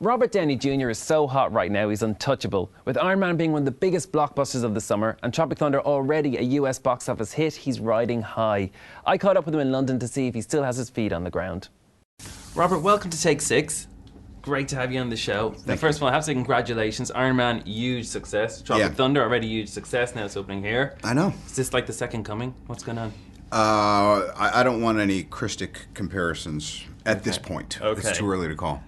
Robert Downey Jr. is so hot right now, he's untouchable. With Iron Man being one of the biggest blockbusters of the summer and Tropic Thunder already a US box office hit, he's riding high. I caught up with him in London to see if he still has his feet on the ground. Robert, welcome to Take 6. Great to have you on the show. Now, first of all, I have to say congratulations. Iron Man, huge success. Tropic Thunder, already huge success. Now it's opening here. I know. Is this like the second coming? What's going on? I don't want any Christic comparisons at this point. Okay. It's too early to call.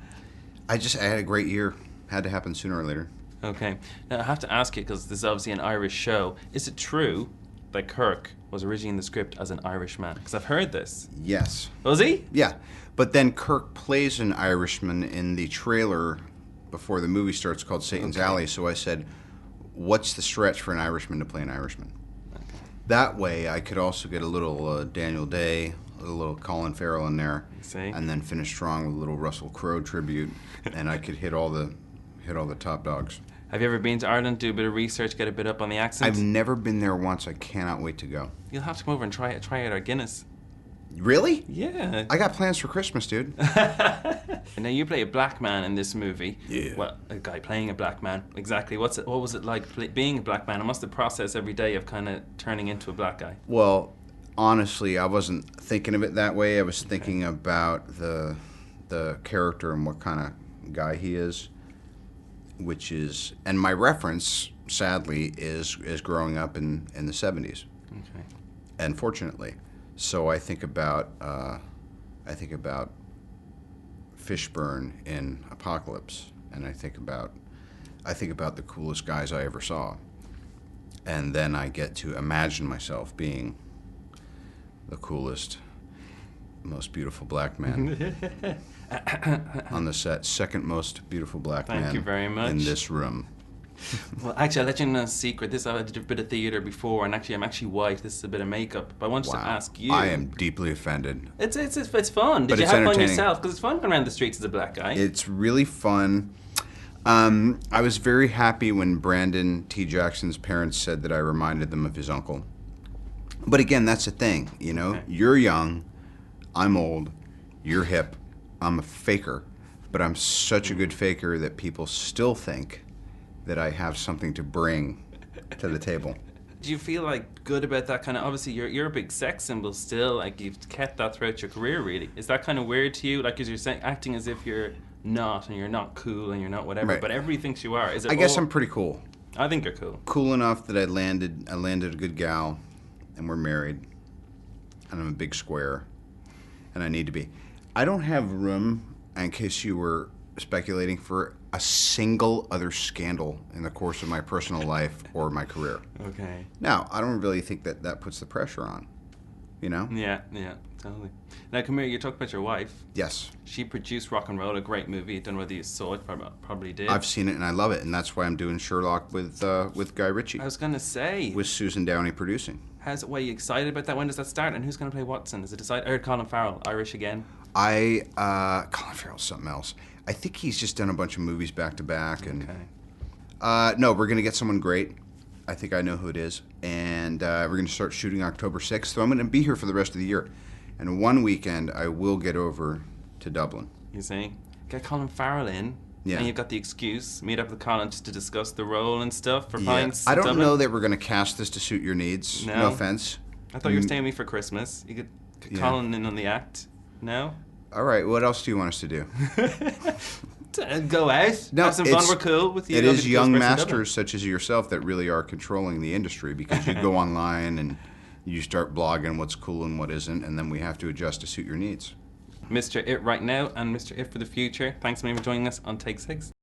I had a great year. Had to happen sooner or later. Okay. Now, I have to ask you, because this is obviously an Irish show, is it true that Kirk was originally in the script as an Irishman? Because I've heard this. Yes. Was he? Yeah. But then Kirk plays an Irishman in the trailer before the movie starts called Satan's Alley. So I said, what's the stretch for an Irishman to play an Irishman? Okay. That way I could also get a little Daniel Day, a little Colin Farrell in there, and then finish strong with a little Russell Crowe tribute, and I could hit all the top dogs. Have you ever been to Ireland, do a bit of research, get a bit up on the accent? I've never been there once. I cannot wait to go. You'll have to come over and try out our Guinness. Really? Yeah. I got plans for Christmas, dude. And now you play a black man in this movie. Yeah. Well, a guy playing a black man. Exactly. What was it like being a black man? And what's the process every day of kind of turning into a black guy? Well, honestly, I wasn't thinking of it that way. I was thinking about the character and what kind of guy he is, which is, and my reference, sadly, is growing up in the 70s. Okay. Unfortunately. So I think about Fishburne in Apocalypse, and I think about the coolest guys I ever saw, and then I get to imagine myself being the coolest, most beautiful black man on the set, second most beautiful black man. Thank you very much. In this room. Well, actually, I'll let you know a secret. I did a bit of theatre before, and actually, I'm actually white. This is a bit of makeup. But I wanted to ask you. I am deeply offended. It's fun. Did you have fun yourself? Because it's fun going around the streets as a black guy. It's really fun. I was very happy when Brandon T. Jackson's parents said that I reminded them of his uncle. But again, that's the thing, you know? Okay. You're young, I'm old, you're hip, I'm a faker. But I'm such a good faker that people still think that I have something to bring to the table. Do you feel like good about that kind of, obviously you're a big sex symbol still, like you've kept that throughout your career really. Is that kind of weird to you? Like, as you're saying, acting as if you're not, and you're not cool, and you're not whatever, right. But everybody thinks you are. Is it? I guess I'm pretty cool. I think you're cool. Cool enough that I landed a good gal, and we're married, and I'm a big square, and I need to be. I don't have room, in case you were speculating, for a single other scandal in the course of my personal life or my career. Okay. Now, I don't really think that puts the pressure on, you know? Yeah, totally. Now, come here, you talked about your wife. Yes. She produced Rock and Roll, a great movie. I don't know whether you saw it, probably did. I've seen it and I love it, and that's why I'm doing Sherlock with Guy Ritchie. I was going to say. With Susan Downey producing. Are you excited about that? When does that start? And who's going to play Watson? Is it decided? I heard Colin Farrell, Irish again. Colin Farrell's something else. I think he's just done a bunch of movies back to back, and no, we're gonna get someone great. I think I know who it is, and we're gonna start shooting October 6th. So I'm gonna be here for the rest of the year, and one weekend I will get over to Dublin. You see, get Colin Farrell in, yeah. And you've got the excuse. Meet up with Colin just to discuss the role and stuff for pints. I don't know that we're gonna cast this to suit your needs. No offense. I thought you were staying with me for Christmas. You could Colin in on the act. No. All right, what else do you want us to do? Go out, have some fun, we're cool with you. It is young masters such as yourself that really are controlling the industry, because you go online and you start blogging what's cool and what isn't, and then we have to adjust to suit your needs. Mr. It right now and Mr. It for the future, thanks so much for joining us on Take 6.